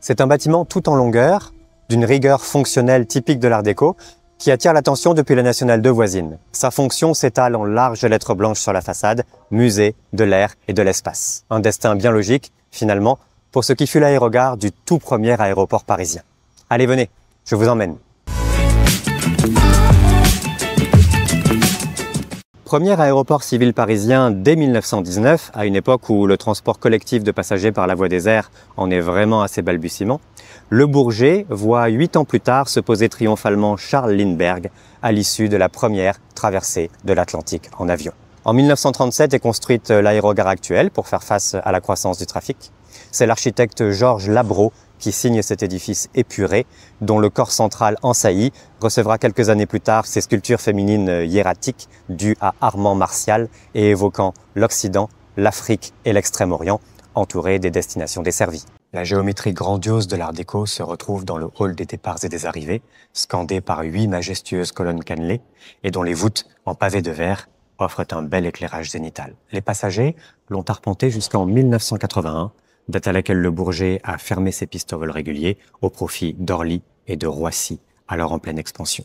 C'est un bâtiment tout en longueur, d'une rigueur fonctionnelle typique de l'Art déco, qui attire l'attention depuis la Nationale 2 voisine. Sa fonction s'étale en larges lettres blanches sur la façade, musée de l'air et de l'espace. Un destin bien logique, finalement, pour ce qui fut l'aérogare du tout premier aéroport parisien. Allez, venez, je vous emmène. Premier aéroport civil parisien dès 1919, à une époque où le transport collectif de passagers par la voie des airs en est vraiment à ses balbutiements, Le Bourget voit 8 ans plus tard se poser triomphalement Charles Lindbergh à l'issue de la première traversée de l'Atlantique en avion. En 1937 est construite l'aérogare actuelle pour faire face à la croissance du trafic. C'est l'architecte Georges Labro qui signe cet édifice épuré, dont le corps central en saillie recevra quelques années plus tard ces sculptures féminines hiératiques dues à Armand Martial et évoquant l'Occident, l'Afrique et l'Extrême-Orient, entourés des destinations desservies. La géométrie grandiose de l'Art déco se retrouve dans le hall des départs et des arrivées, scandé par 8 majestueuses colonnes cannelées et dont les voûtes, en pavé de verre, offrent un bel éclairage zénital. Les passagers l'ont arpenté jusqu'en 1981, date à laquelle Le Bourget a fermé ses pistes au vol régulier au profit d'Orly et de Roissy, alors en pleine expansion.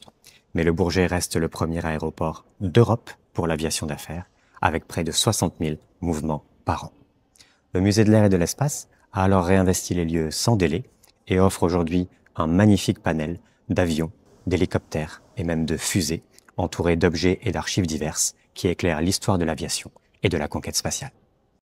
Mais Le Bourget reste le premier aéroport d'Europe pour l'aviation d'affaires, avec près de 60 000 mouvements par an. Le musée de l'air et de l'espace a alors réinvesti les lieux sans délai et offre aujourd'hui un magnifique panel d'avions, d'hélicoptères et même de fusées, entourés d'objets et d'archives diverses qui éclairent l'histoire de l'aviation et de la conquête spatiale.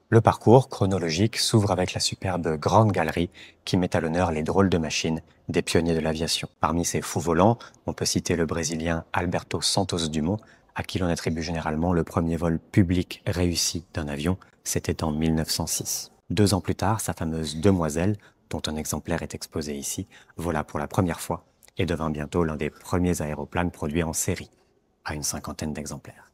Le parcours chronologique s'ouvre avec la superbe Grande Galerie qui met à l'honneur les drôles de machines des pionniers de l'aviation. Parmi ces fous volants, on peut citer le Brésilien Alberto Santos Dumont, à qui l'on attribue généralement le premier vol public réussi d'un avion, c'était en 1906. 2 ans plus tard, sa fameuse Demoiselle, dont un exemplaire est exposé ici, vola pour la première fois et devint bientôt l'un des premiers aéroplanes produits en série, à une 50aine d'exemplaires.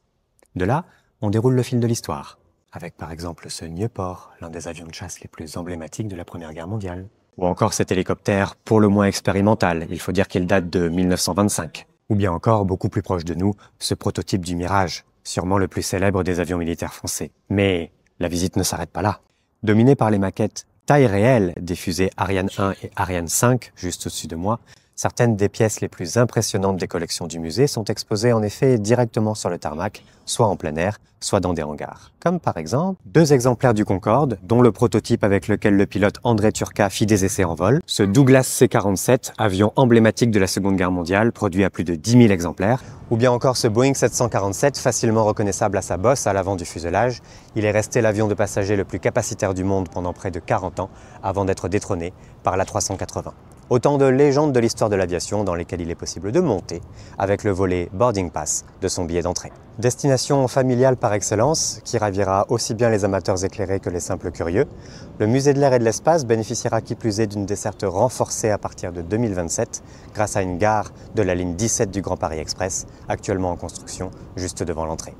De là, on déroule le fil de l'histoire, avec par exemple ce Nieuport, l'un des avions de chasse les plus emblématiques de la Première Guerre mondiale. Ou encore cet hélicoptère pour le moins expérimental, il faut dire qu'il date de 1925. Ou bien encore, beaucoup plus proche de nous, ce prototype du Mirage, sûrement le plus célèbre des avions militaires français. Mais la visite ne s'arrête pas là. Dominé par les maquettes taille réelle des fusées Ariane 1 et Ariane 5, juste au-dessus de moi, certaines des pièces les plus impressionnantes des collections du musée sont exposées en effet directement sur le tarmac, soit en plein air, soit dans des hangars. Comme par exemple 2 exemplaires du Concorde, dont le prototype avec lequel le pilote André Turca fit des essais en vol, ce Douglas C-47, avion emblématique de la Seconde Guerre mondiale, produit à plus de 10 000 exemplaires, ou bien encore ce Boeing 747, facilement reconnaissable à sa bosse à l'avant du fuselage. Il est resté l'avion de passagers le plus capacitaire du monde pendant près de 40 ans, avant d'être détrôné par l'A380. Autant de légendes de l'histoire de l'aviation dans lesquelles il est possible de monter avec le volet Boarding Pass de son billet d'entrée. Destination familiale par excellence qui ravira aussi bien les amateurs éclairés que les simples curieux, le musée de l'air et de l'espace bénéficiera qui plus est d'une desserte renforcée à partir de 2027 grâce à une gare de la ligne 17 du Grand Paris Express, actuellement en construction juste devant l'entrée.